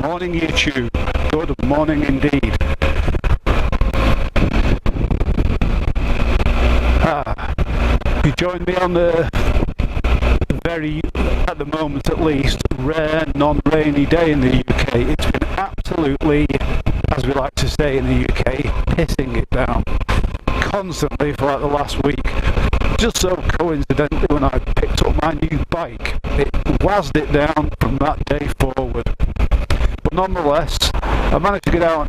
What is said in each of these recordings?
morning, YouTube. Good morning indeed. You joined me on the very, at the moment at least, rare non-rainy day in the UK. It's been absolutely, as we like to say in the UK, pissing it down constantly for like the last week. Just so coincidentally, when I picked up my new bike, it wazzed it down from that day forward. But nonetheless, I managed to get out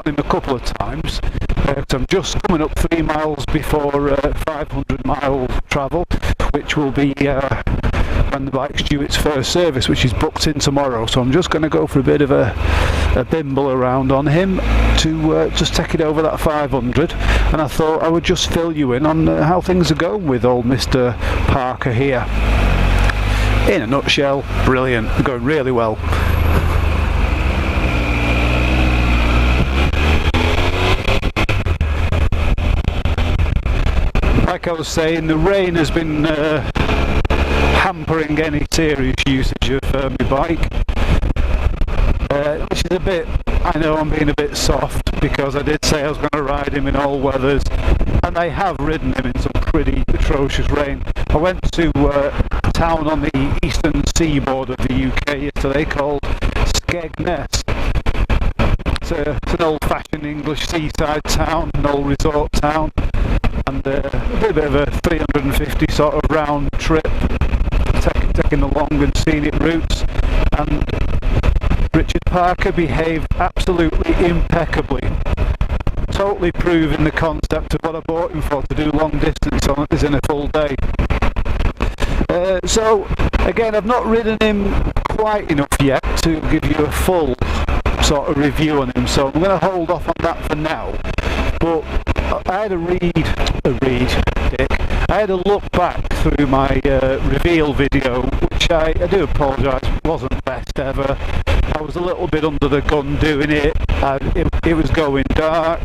on him a couple of times. I'm just coming up 3 miles before 500 mile travel, which will be when the bike's due its first service, which is booked in tomorrow. So I'm just going to go for a bit of a bimble around on him to just take it over that 500. And I thought I would just fill you in on how things are going with old Mr. Parker here. In a nutshell, brilliant, going really well. Like I was saying, the rain has been hampering any serious usage of my bike, which is a bit, I know I'm being a bit soft, because I did say I was going to ride him in all weathers, and I have ridden him in some pretty atrocious rain. I went to a town on the eastern seaboard of the UK yesterday called Skegness. It's an old-fashioned English seaside town, an old resort town, and a bit of a 350 sort of round trip, taking the long and scenic routes. And Richard Parker behaved absolutely impeccably, totally proving the concept of what I bought him for, to do long distance on is in a full day. So again, I've not ridden him quite enough yet to give you a full sort of review on him, so I'm going to hold off on that for now. But I had I had a look back through my reveal video, which I do apologise, wasn't best ever. I was a little bit under the gun doing it. It was going dark,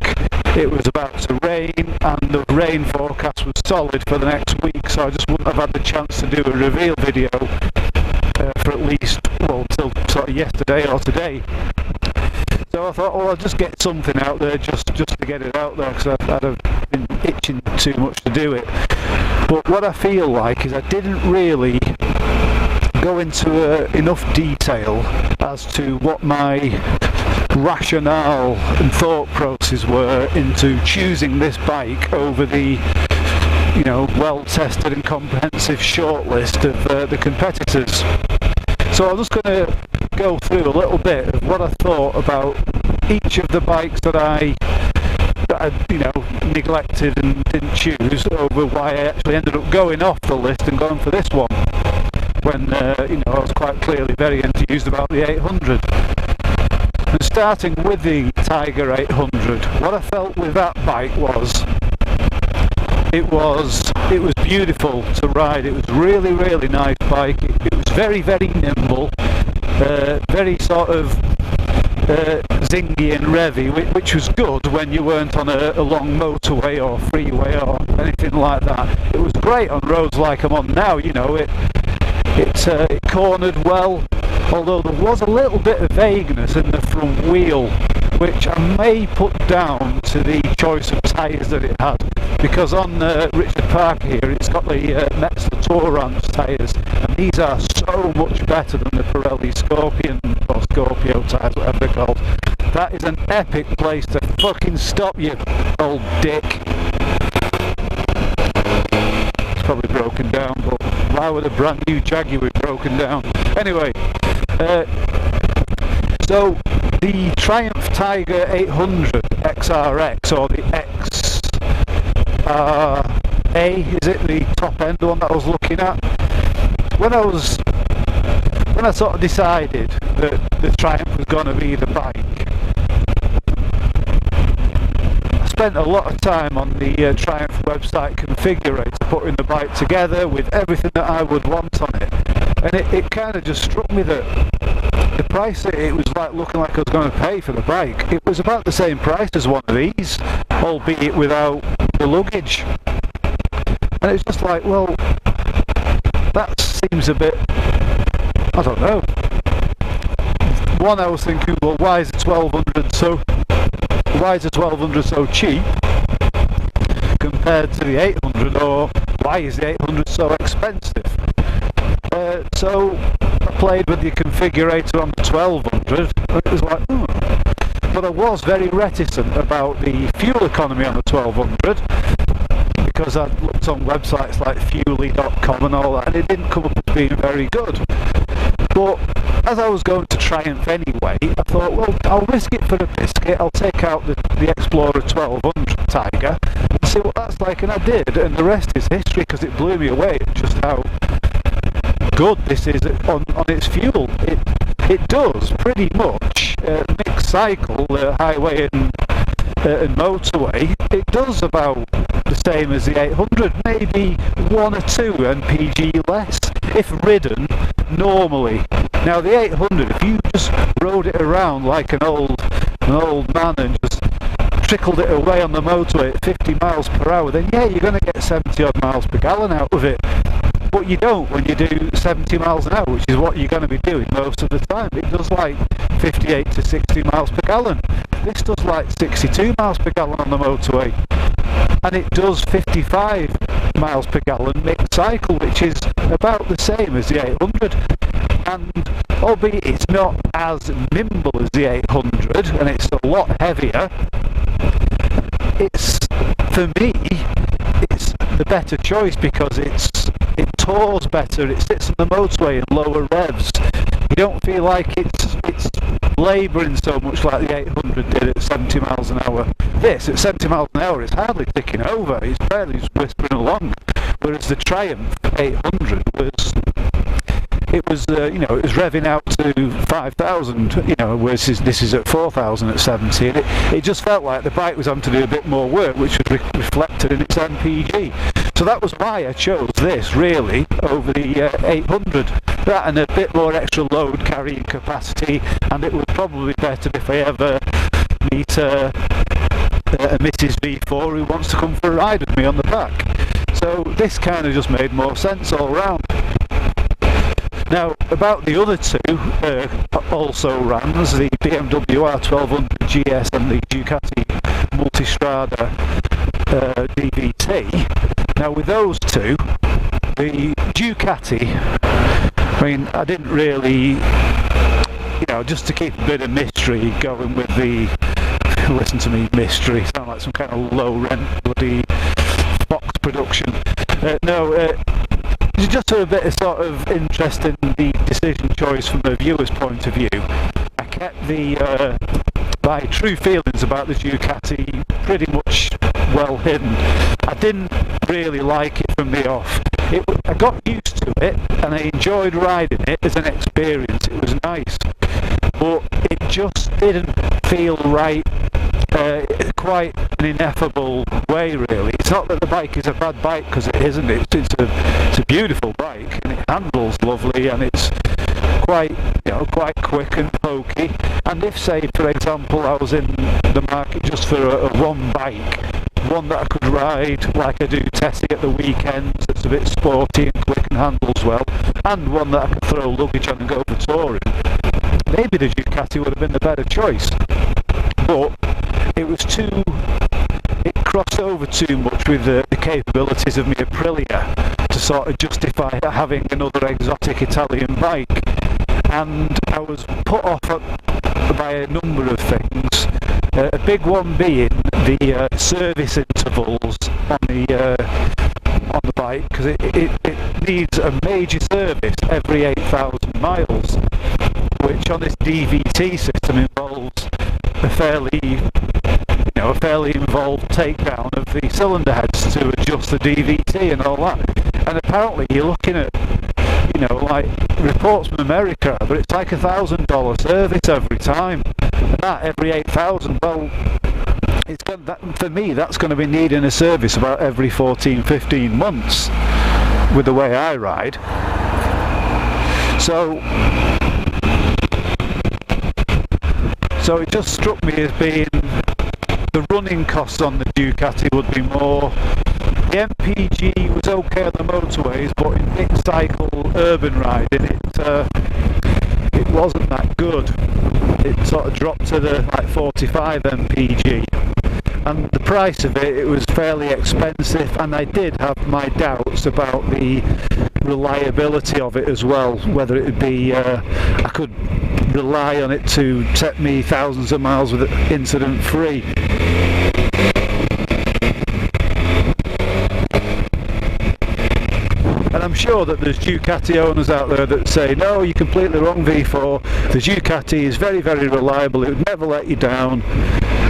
it was about to rain, and the rain forecast was solid for the next week, so I just wouldn't have had the chance to do a reveal video for at least, well, until sort of yesterday or today. So I thought, well, I'll just get something out there just to get it out there, because I've been itching too much to do it. But what I feel like is I didn't really go into enough detail as to what my rationale and thought process were into choosing this bike over the, you know, well-tested and comprehensive shortlist of the competitors. So I'm just going to go through a little bit of what I thought about each of the bikes that I you know, neglected and didn't choose, over why I actually ended up going off the list and going for this one, when you know, I was quite clearly very enthused about the 800. And starting with the Tiger 800, what I felt with that bike was it was beautiful to ride. It was really nice bike. It was very nimble, very sort of zingy and revvy, which was good when you weren't on a long motorway or freeway or anything like that. It was great on roads like I'm on now. You know, it cornered well, although there was a little bit of vagueness in the front wheel, which I may put down to the choice of tyres that it had, because on Richard Parker here it's got the Metzeler Tourance tyres, and these are so much better than the Pirelli Scorpion or Scorpio tyres, whatever they're called. That is an epic place to fucking stop, you old dick. It's probably broken down, but why would a brand new Jaguar be broken down? Anyway, so the Triumph Tiger 800 XRX, or the XRA, is it the top end, the one that I was looking at? When I sort of decided that the Triumph was going to be the bike, I spent a lot of time on the Triumph website configurator, putting the bike together with everything that I would want on it, and it kind of just struck me that the price that it was like looking like I was going to pay for the bike, it was about the same price as one of these, albeit without the luggage. And it's just like, well, that seems a bit, I don't know, one, I was thinking, well, why is a 1200 so cheap compared to the 800, or why is the 800 so expensive? So I played with the configurator on the 1200, and it was like, But I was very reticent about the fuel economy on the 1200, because I'd looked on websites like fuely.com and all that, and it didn't come up as being very good. But as I was going to Triumph anyway, I thought, well, I'll risk it for a biscuit. I'll take out the Explorer 1200 Tiger and see what that's like, and I did, and the rest is history, because it blew me away at just how good this is on its fuel. It does pretty much mixed cycle, highway and motorway. It does about the same as the 800, maybe 1 or 2 mpg less if ridden normally. Now the 800, if you just rode it around like an old man and just trickled it away on the motorway at 50 miles per hour, then yeah, you're going to get 70 odd miles per gallon out of it. But you don't when you do 70 miles an hour, which is what you're going to be doing most of the time. It does like 58 to 60 miles per gallon. This does like 62 miles per gallon on the motorway. And it does 55 miles per gallon mixed cycle, which is about the same as the 800. And albeit it's not as nimble as the 800, and it's a lot heavier, it's, for me, it's the better choice, because it tours better, it sits on the motorway in lower revs. You don't feel like it's labouring so much like the 800 did at 70 miles an hour. This, at 70 miles an hour, it's hardly ticking over, it's barely just whispering along. Whereas the Triumph 800 was revving out to 5,000, whereas this is at 4,000 at 70, and it just felt like the bike was having to do a bit more work, which was reflected in its MPG. So that was why I chose this, really, over the 800. That and a bit more extra load carrying capacity, and it would probably be better if I ever meet a Mrs. Veefour who wants to come for a ride with me on the back. So this kind of just made more sense all round. Now, about the other two also rans, the BMW R1200GS and the Ducati Multistrada DVT. Now, with those two, the Ducati, I mean, I didn't really, just to keep a bit of mystery going with the, listen to me, mystery, sound like some kind of low-rent bloody Fox production. Just for a bit of sort of interest in the decision choice from a viewer's point of view, I kept my true feelings about the Ducati pretty much well hidden. I didn't really like it from the off. I got used to it and I enjoyed riding it as an experience. It was nice, but it just didn't feel right. Quite an ineffable way, really. It's not that the bike is a bad bike, because it isn't. It's a beautiful bike, and it handles lovely, and it's quite quick and pokey. And if, say, for example, I was in the market just for a one bike, one that I could ride like I do Tessie at the weekends, that's a bit sporty and quick and handles well, and one that I could throw luggage on and go for touring, maybe the Ducati would have been the better choice. But it crossed over too much with the capabilities of my Aprilia to sort of justify having another exotic Italian bike. And I was put off by a number of things. A big one being the service intervals on the bike, because it needs a major service every 8,000 miles, which on this DVT system involves a fairly involved takedown of the cylinder heads to adjust the DVT and all that. And apparently you're looking at, like reports from America, but it's like $1,000 service every time. And that every 8,000, well, for me, that's going to be needing a service about every 14-15 months with the way I ride. So it just struck me as being the running costs on the Ducati would be more. The MPG was okay on the motorways, but in mixed cycle urban riding, it it wasn't that good. It sort of dropped to the like 45 mpg, and the price of it was fairly expensive, and I did have my doubts about the reliability of it as well, whether it would be I could rely on it to set me thousands of miles with it incident free. And I'm sure that there's Ducati owners out there that say, no, you're completely wrong, Veefour. The Ducati is very, very reliable, it would never let you down.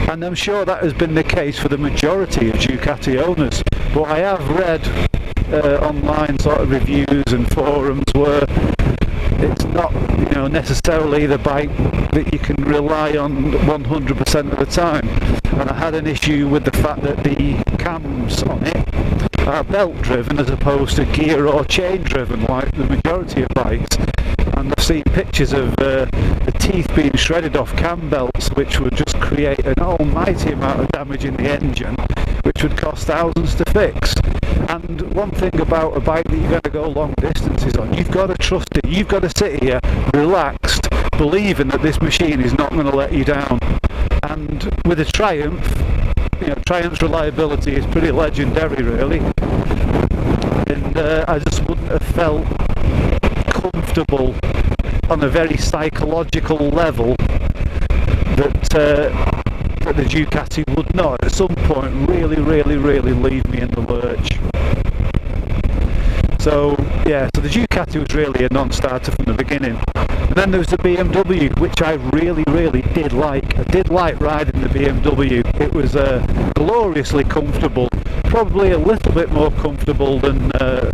And I'm sure that has been the case for the majority of Ducati owners. But I have read online sort of reviews and forums where it's not, you know, necessarily the bike that you can rely on 100% of the time. And I had an issue with the fact that the cams on it are belt driven as opposed to gear or chain driven like the majority of bikes. And I've seen pictures of the teeth being shredded off cam belts, which would just create an almighty amount of damage in the engine, which would cost thousands to fix. And one thing about a bike that you're going to go long distances on, you've got to trust it. You've got to sit here relaxed, believing that this machine is not going to let you down. And with a Triumph, you know, Triumph's reliability is pretty legendary, really. And I just wouldn't have felt comfortable on a very psychological level that the Ducati would not at some point really leave me in the lurch. So yeah, so the Ducati was really a non-starter from the beginning. And then there was the BMW, which I really did like. I did like riding the BMW. It was gloriously comfortable, probably a little bit more comfortable than the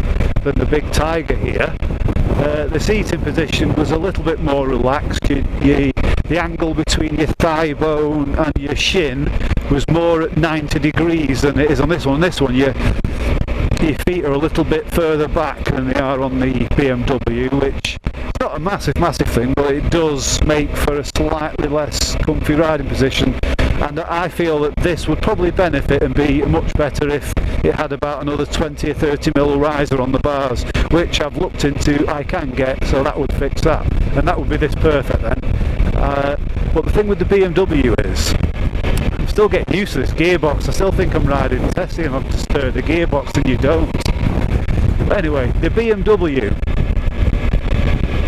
big Tiger here. The seating position was a little bit more relaxed. The angle between your thigh bone and your shin was more at 90 degrees than it is on this one. On this one, your feet are a little bit further back than they are on the BMW, which is not a massive thing, but it does make for a slightly less comfy riding position. And I feel that this would probably benefit and be much better if it had about another 20 or 30 mil riser on the bars, which I've looked into I can get, so that would fix that, and that would be this perfect then. But the thing with the BMW is, I'm still getting used to this gearbox. I still think I'm riding Tesla and I'm to stir the gearbox, and you don't. But anyway, the BMW,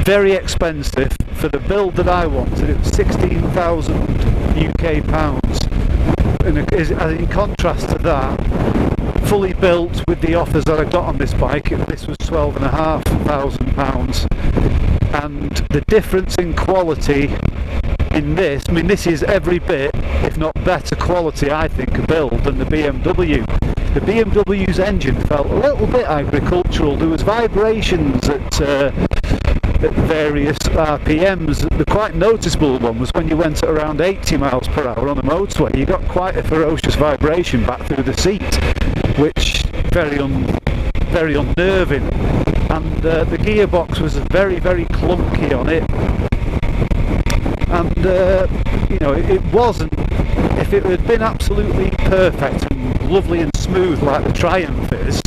very expensive for the build that I wanted. It was 16,000 UK pounds, and in contrast to that, fully built with the offers that I got on this bike, this was £12,500, and the difference in quality in this, I mean, this is every bit, if not better quality, I think, a build than the BMW. The BMW's engine felt a little bit agricultural. There was vibrations at various RPMs. The quite noticeable one was when you went at around 80 miles per hour on the motorway. You got quite a ferocious vibration back through the seat, which very unnerving. And the gearbox was very clunky on it. And you know, it wasn't. If it had been absolutely perfect and lovely and smooth like the Triumph is,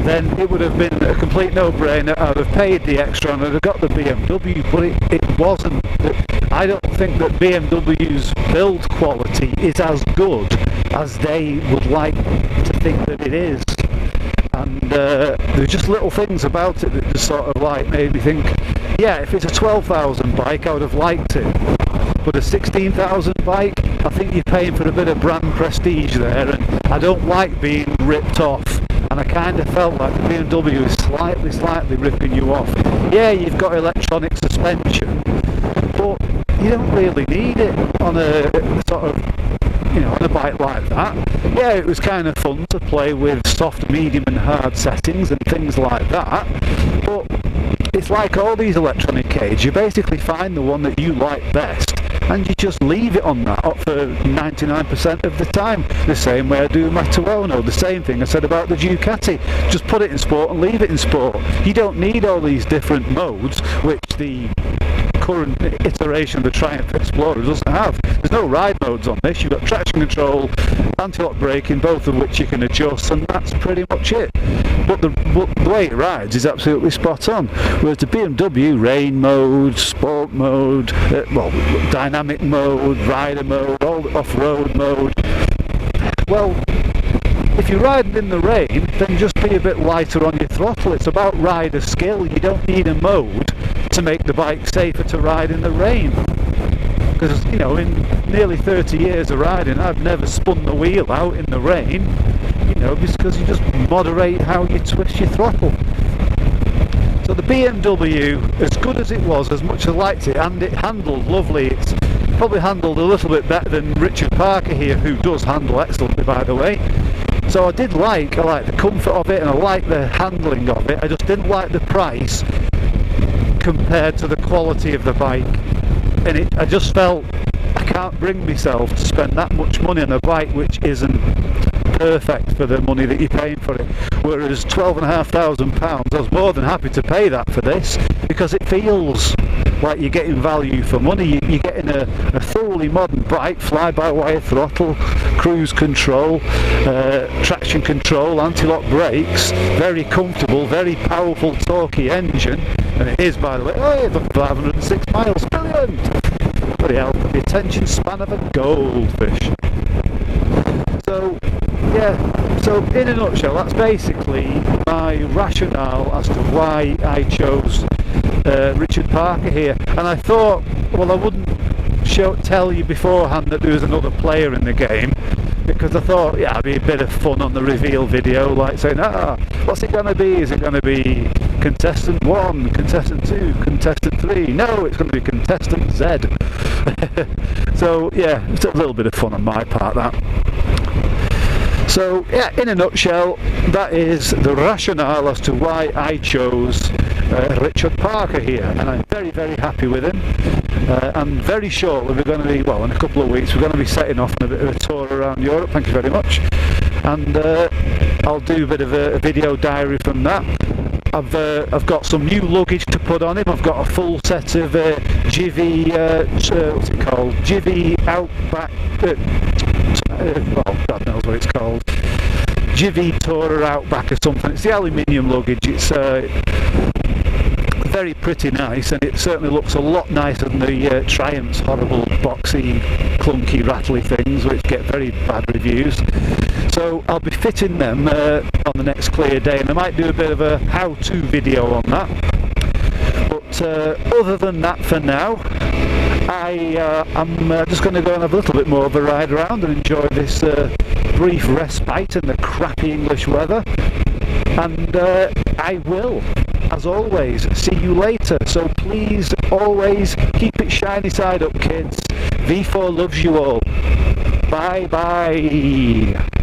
then it would have been a complete no-brainer. I'd have paid the extra and I'd have got the BMW, but it wasn't. I don't think that BMW's build quality is as good as they would like to think that it is. And there's just little things about it that just sort of like made me think, yeah, if it's a 12,000 bike I would have liked it, but a 16,000 bike, I think you're paying for a bit of brand prestige there, and I don't like being ripped off, and I kind of felt like the BMW is slightly ripping you off. Yeah, you've got electronic suspension, but you don't really need it on a sort of, you know, on a bike like that. Yeah, it was kind of fun to play with soft, medium and hard settings and things like that, but it's like all these electronic cage, you basically find the one that you like best and you just leave it on that for 99% of the time, the same way I do my Tuono, the same thing I said about the Ducati. Just put it in sport and leave it in sport. You don't need all these different modes, which the current iteration of the Triumph Explorer doesn't have. There's no ride modes on this. You've got traction control, anti-lock braking, both of which you can adjust, and that's pretty much it. but the way it rides is absolutely spot on. Whereas the BMW rain mode, sport mode, well, dynamic mode, rider mode, all off-road mode, well, if you're riding in the rain, then just be a bit lighter on your throttle. It's about rider skill. You don't need a mode to make the bike safer to ride in the rain. Because, you know, in nearly 30 years of riding, I've never spun the wheel out in the rain, you know, because you just moderate how you twist your throttle. So the BMW, as good as it was, as much as I liked it, and it handled lovely. It's probably handled a little bit better than Richard Parker here, who does handle excellently, by the way. So I like the comfort of it, and I like the handling of it. I just didn't like the price compared to the quality of the bike. And I just felt I can't bring myself to spend that much money on a bike which isn't perfect for the money that you're paying for it. Whereas £12,500, I was more than happy to pay that for this, because it feels like you're getting value for money. You're getting a thoroughly modern bike, fly-by-wire throttle, cruise control, traction control, anti-lock brakes, very comfortable, very powerful, torquey engine, and it is, by the way, oh, yeah, 506 miles, brilliant! Bloody hell, the attention span of a goldfish. So, yeah, so in a nutshell, that's basically my rationale as to why I chose Richard Parker here. And I thought, well, I wouldn't tell you beforehand that there was another player in the game, because I thought, yeah, it'd be a bit of fun on the reveal video, like saying, what's it going to be? Is it going to be contestant 1, contestant 2, contestant 3? No, it's going to be contestant Z. So, yeah, it's a little bit of fun on my part, that. So, yeah, in a nutshell, that is the rationale as to why I chose Richard Parker here, and I'm very, very happy with him. And very shortly we're going to be, well, in a couple of weeks, we're going to be setting off on a bit of a tour around Europe. Thank you very much. And I'll do a bit of a video diary from that. I've got some new luggage to put on him. I've got a full set of Jivy, what's it called? Jivy Outback, well, God knows what it's called. Jivy Tourer Outback or something. It's the aluminium luggage. It's very pretty nice, and it certainly looks a lot nicer than the Triumph's horrible boxy, clunky, rattly things, which get very bad reviews. So I'll be fitting them on the next clear day, and I might do a bit of a how-to video on that. But other than that, for now, I'm just going to go and have a little bit more of a ride around and enjoy this brief respite in the crappy English weather. And I will, as always, see you later. So please always keep it shiny side up, kids. Veefour loves you all. Bye bye.